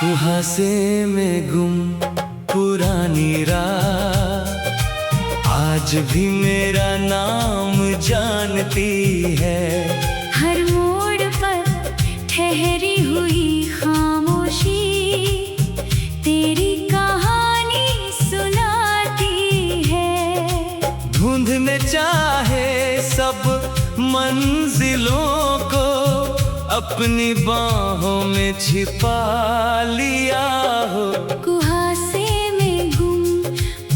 कुहासे में गुम पुरानी रात आज भी मेरा नाम जानती है। हर मोड़ पर ठहरी हुई खामोशी तेरी कहानी सुनाती है। ढूंढने चाहे सब मंजिलों को अपनी बाहों में छिपा लिया हो। कुहासे में गुम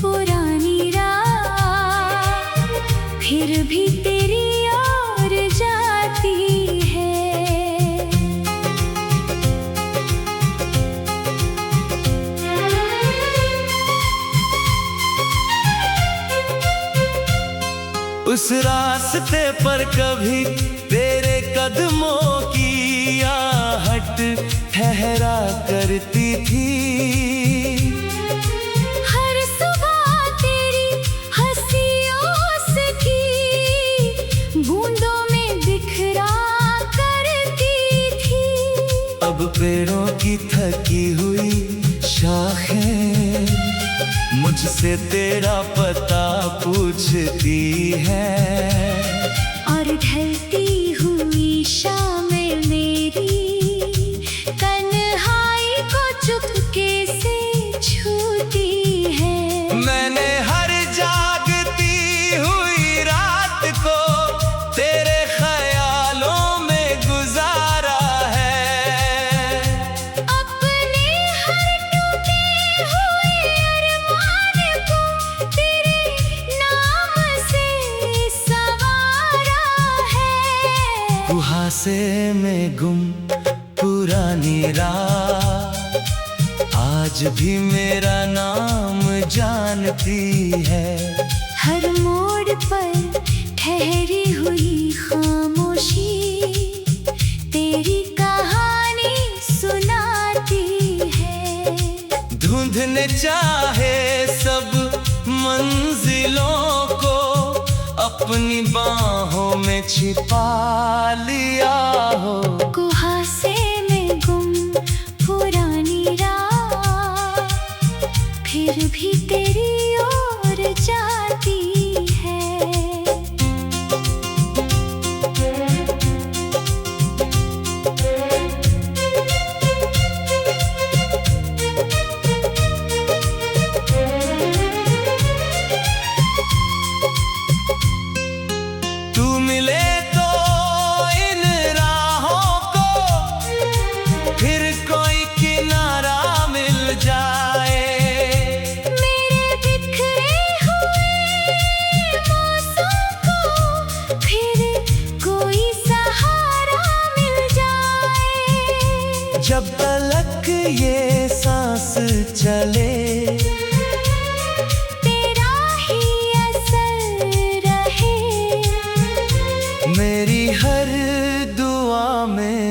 पुरानी रात फिर भी तेरी ओर जाती है। उस रास्ते पर कभी तेरे कदमों की आहट ठहरा करती थी। हर सुबह तेरी हंसियों से की बूंदों में बिखरा करती थी। अब पेड़ों की थकी हुई शाखें मुझसे तेरा पता पूछती है। और ढलती हुई शामें मेरी तन्हाई को चुपके से छूती है। मैंने हर जागती हुई रात को तेरे ख्यालों में गुजारा है। अपने हर टूटे हुए अरमान को तेरे नाम से संवारा है। कुहासे में गुम पुरानी रात आज भी मेरा नाम जानती है। हर मोड़ पर ठहरी हुई खामोशी तेरी कहानी सुनाती है। ढूंढने चाहे सब मंजिलों को अपनी बाहों में छिपा लिया हो। कुहासे में गुम पुरानी रात फिर भी तेरी ओर जाती है। तू मिले तो इन राहों को फिर कोई किनारा मिल जाए। मेरे बिखरे हुए मौसम को फिर कोई सहारा मिल जाए। जब तलक ये सांस चले तेरा ही असर रहे। मेरी हर दुआ में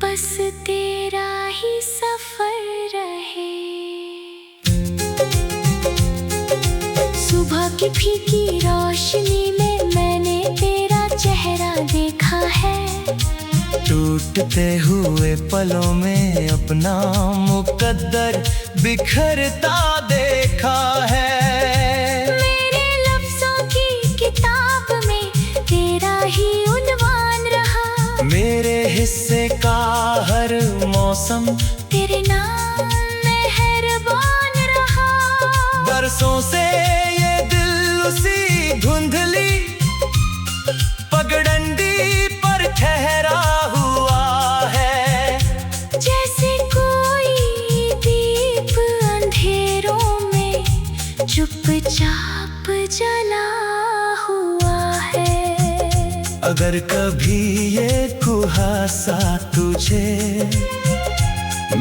बस तेरा ही सफर रहे। सुबह की फीकी रोशनी में मैंने तेरा चेहरा देखा है। टूटते हुए पलों में अपना मुकद्दर बिखरता देखा है। मेरे लफ्जों की किताब में तेरा ही उन्वान रहा। मेरे हिस्से का हर मौसम तेरे नाम मेहरबान रहा। बरसों से ये दिल उसी धुंधली पगडंडी पर ठहरा हुआ है। जैसे कोई दीप अंधेरों में चुपचाप जला हुआ है। अगर कभी ये कुहासा तुझे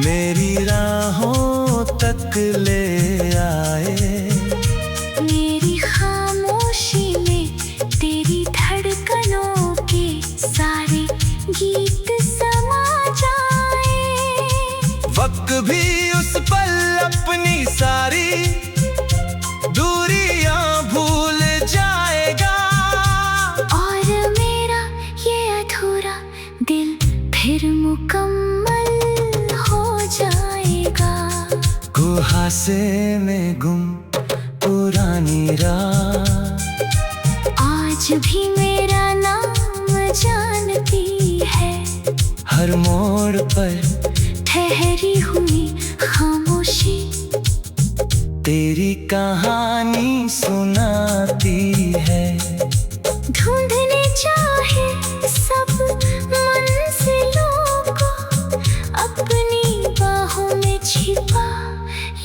मेरी राहों तक ले आए। मेरी खामोशी में तेरी धड़कनों के सारे गीत समा जाए। मुकम्मल हो जाएगा। कुहासे में गुम पुरानी रात आज भी मेरा नाम जानती है। हर मोड़ पर ठहरी हुई खामोशी तेरी कहानी सुनाती है। ढूंढने चाहे सब मंजिलों को अपनी बाहों में छिपा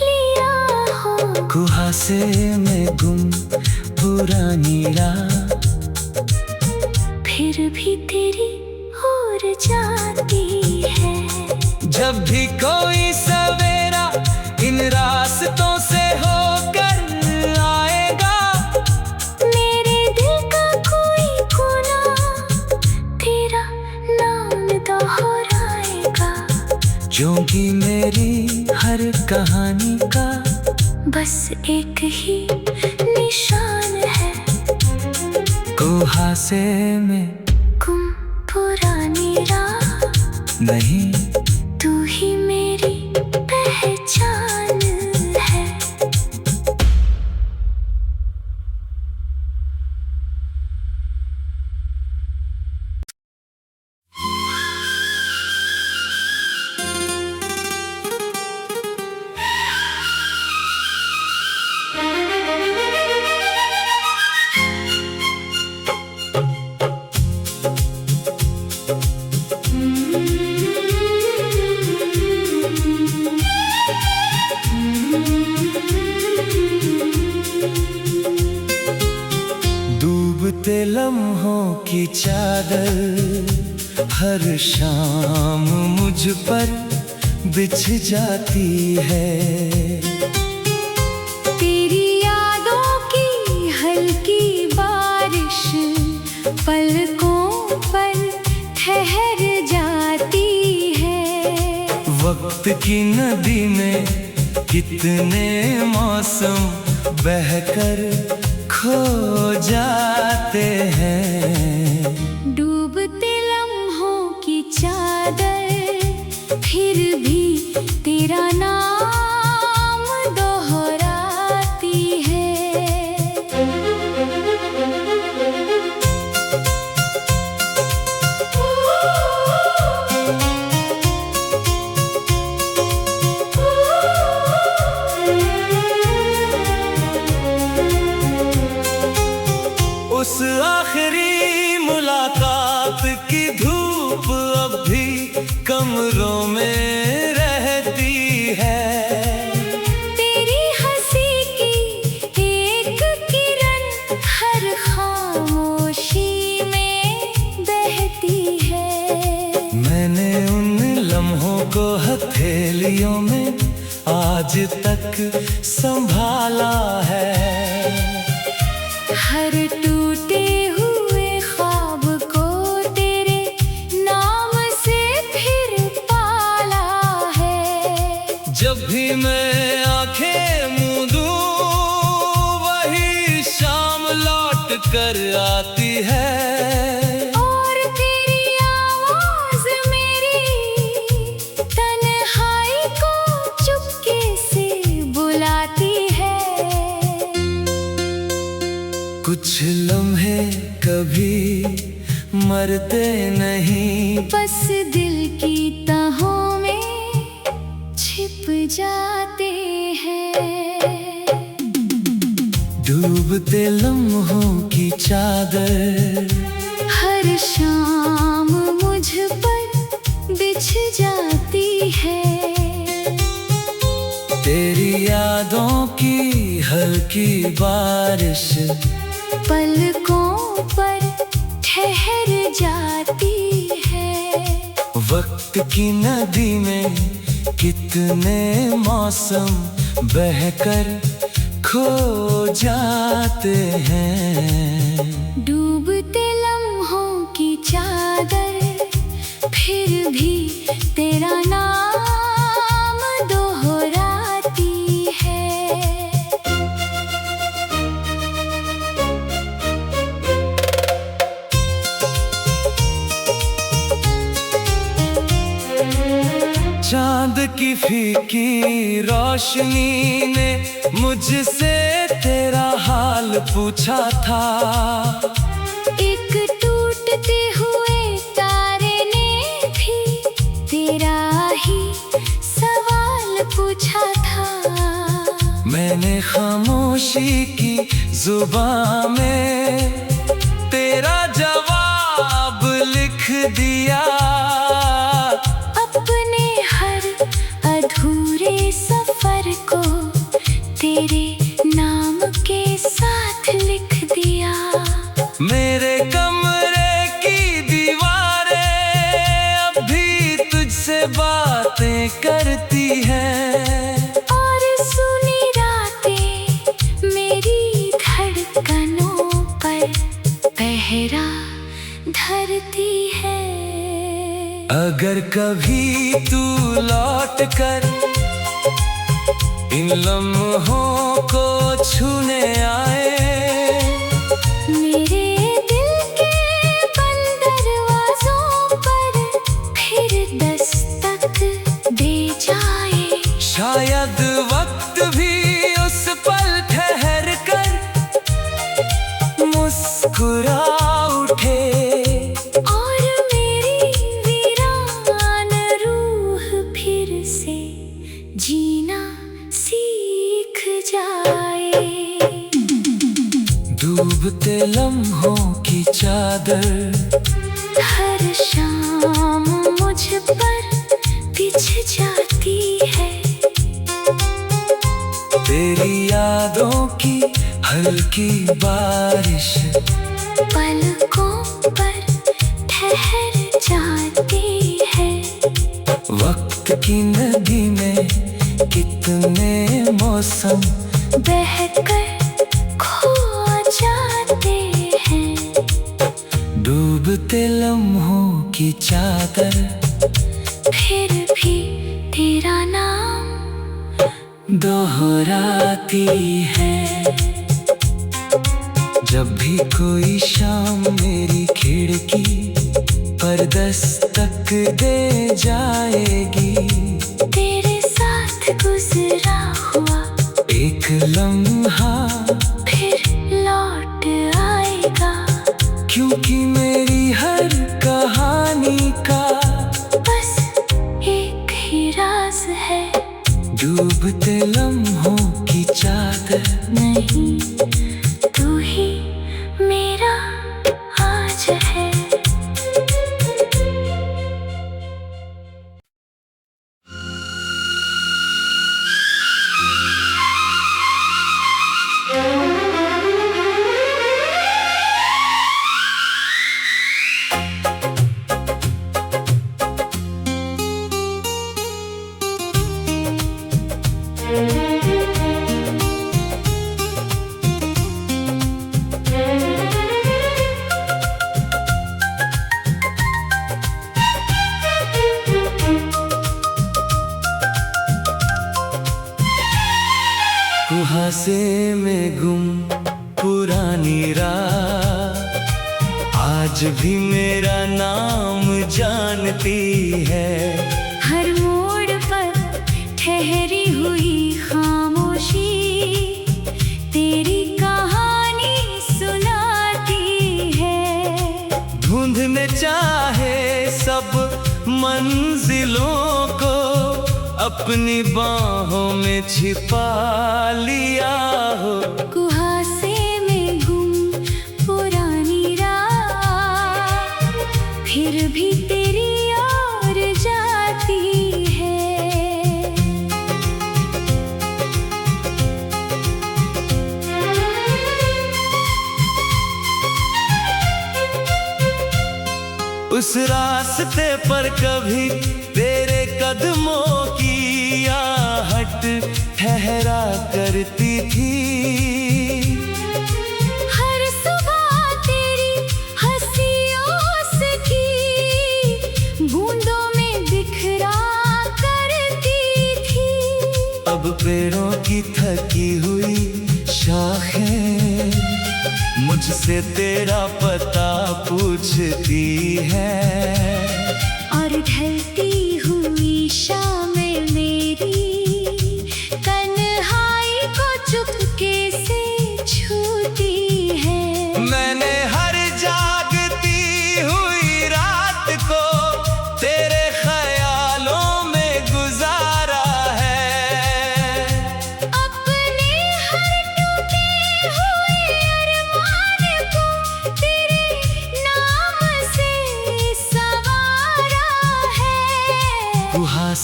लिया हो। कुहासे में गुम पुरानी रात फिर भी तेरी ओर जाती है। जब भी कोई सवेरा इन रास्तों से होकर आएगा, मेरे दिल का कोई कोना तेरा नाम दोहराएगा। क्योंकि मेरी हर कहानी का बस एक ही निशान है। कुहासे में गुम पुरानी रात नहीं, तू ही मेरी पहचान है। डूबते लम्हों की चादर हर शाम मुझ पर बिछ जाती है। तेरी यादों की हल्की बारिश पलकों पर ठहर जाती है। वक्त की नदी में कितने मौसम बहकर खो जाते हैं। डूबते लम्हों की चादर फिर भी तेरा नाम दोहराती है। उस आखिरी मुलाकात की धूप अब भी कमरों में रहती है। तेरी हंसी की एक किरण हर खामोशी में बहती है। मैंने उन लम्हों को हथेलियों में आज तक संभाला है। हर टूटे हुए ख्वाब को तेरे नाम से फिर पाला है। जब भी मैं आंखें मूंदूं वही शाम लौट कर आती है। और तेरी आवाज मेरी तन्हाई को चुपके से बुलाती है। कुछ लम्हे कभी मरते नहीं, बस दिल की तहों में छिप जाते हैं। डूबते लम्हों की चादर हर शाम मुझ पर बिछ जाती है। तेरी यादों की हल्की बारिश पलकों पर ठहर जाती है। वक्त की नदी में कितने मौसम बहकर खो जाते हैं। डूबते लम्हों की चादर फिर भी तेरा नाम दोहराती है। चांद की फीकी रोशनी ने मुझसे तेरा हाल पूछा था। एक टूटते हुए तारे ने भी तेरा ही सवाल पूछा था। मैंने खामोशी की जुबान में तेरा जवाब लिख दिया। अपने हर अधूरे सफर को तेरे नाम के साथ लिख दिया। मेरे कमरे की दीवारें अब भी तुझसे बातें करती हैं। और सुनी रातें मेरी धड़कनों पर पहरा धरती है। अगर कभी तू लौट कर इन लम्हों को छूने आए, मेरे दिल के बंद दरवाजों पर फिर दस्तक दे जाए। शायद वक्त भी उस पल ठहर कर मुस्कुरा उठे। और मेरी वीरान रूह फिर से जीना सीख जाए। डूबते लम्हों की चादर हर शाम मुझ पर बिछ जाती है। तेरी यादों की हल्की बारिश पलकों पर ठहर जाती है। वक्त की नदी में कितने मौसम बहकर खो जाते हैं। डूबते लम्हों की चादर फिर भी तेरा नाम दोहराती है। जब भी कोई शाम मेरी खिड़की पर दस्तक दे जाएगी, तेरे साथ गुजरा हुआ एक लम्हा फिर लौट आएगा। क्योंकि मेरी हर कहानी का बस एक ही राज है। डूबते लम्हों की चादर नहीं, तू ही मेरा आज है। कुहासे में गुम पुरानी रात आज भी मेरा नाम जानती है। हर मोड़ पर ठहरी हुई खामोशी तेरी कहानी सुनाती है। ढूंढने चाहे सब मंजिलों को अपनी बाहों में छिपा लिया हो। कुहासे में गुम पुरानी रात फिर भी तेरी ओर जाती है। उस रास्ते पर कभी तेरे कदमों की आहट ठहरा करती थी। हर सुबह तेरी हंसियों से की बूंदों में बिखरा करती थी। अब पेड़ों की थकी हुई शाखें मुझसे तेरा पता पूछती है। और ढलती हुई शामें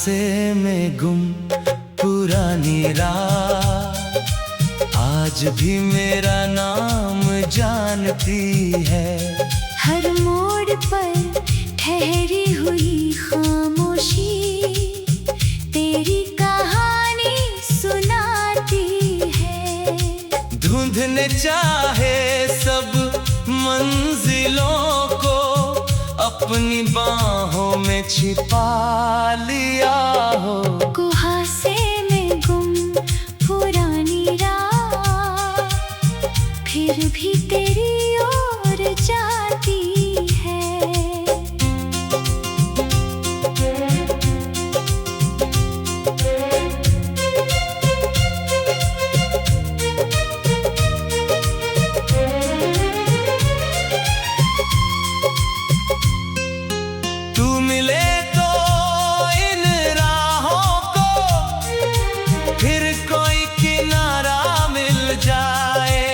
कुहासे में गुम पुरानी रात, आज भी मेरा नाम जानती है। हर मोड़ पर ठहरी हुई खामोशी तेरी कहानी सुनाती है। ढूंढने चाहे सब मंजिलों को, अपनी बाहों में छिपा लिया हो। कुहासे में गुम पुरानी रात, फिर भी तेरी ओर जाती है। तू मिले तो इन राहों को, फिर कोई किनारा मिल जाए।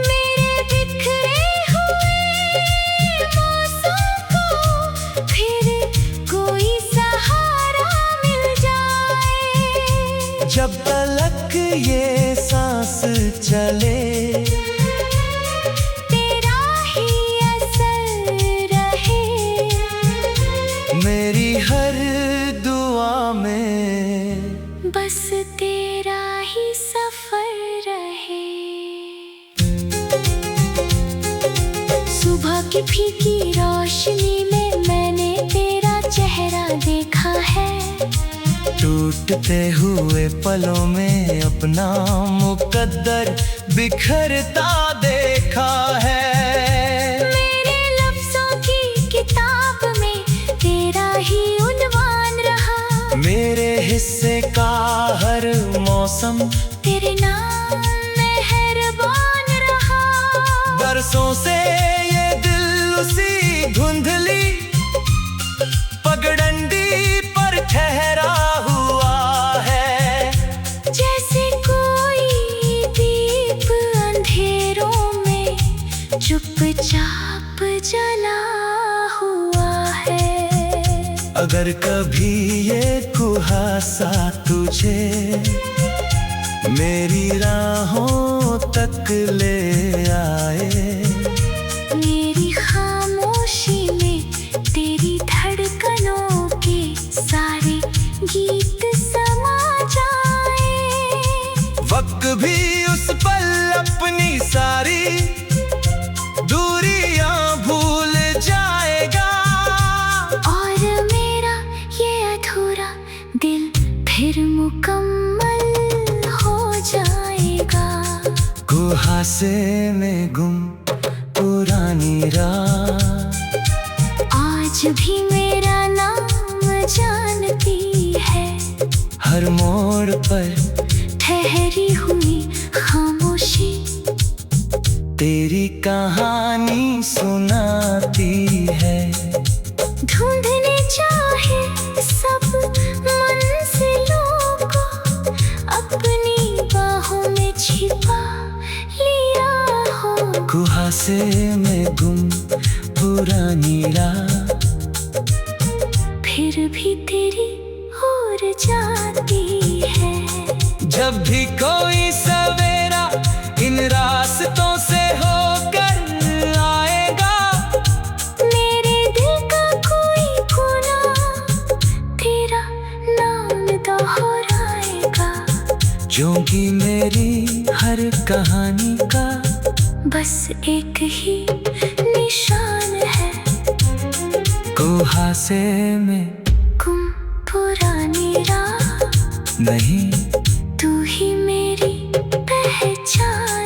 मेरे बिखरे हुए मौसम को, फिर कोई सहारा मिल जाए। जब तलक ये सांस चले, तेरा ही असर रहे। मेरी हर दुआ में बस तेरा ही सफर रहे। सुबह की फीकी रोशनी में मैंने तेरा चेहरा देखा है। टूटते हुए पलों में अपना मुकद्दर बिखरता देखा है। मेरे लफ्जों की किताब में तेरा ही उन्वान रहा। मेरे हिस्से का हर मौसम तेरे नाम मेहरबान रहा। बरसों से ये दिल उसी धुंधली पगडंडी पर ठहरा हुआ है। जैसे कोई दीप अंधेरों में चुपचाप जला हुआ है। अगर कभी ये कुहासा तुझे मेरी राहों तक ले आए, मेरी खामोशी में तेरी धड़कनों के सारे गीत समा जाए। वक्त भी उस पल अपनी सारी दूरियां भूल जाएगा। और मेरा ये अधूरा दिल फिर मुकम्मल हो जाएगा। कुहासे में गुम पुरानी रात, आज भी मेरा नाम जानती है। हर मोड़ पर ठहरी हुई खामोशी तेरी कहानी सुनाती है। ढूंढने चाहे सब मंजिलों को, अपनी बाहों में छिपा लिया हो। कुहासे में गुम पुरानी रात, फिर भी तेरी ओर जाती है। जब भी कोई सवेरा इन रास्तों से होकर आएगा, मेरे दिल का कोई कोना तेरा नाम दोहराएगा। क्योंकि मेरी हर कहानी का बस एक ही निशान है। कुहासे में गुम पुरानी राह, नहीं तू ही मेरी पहचान।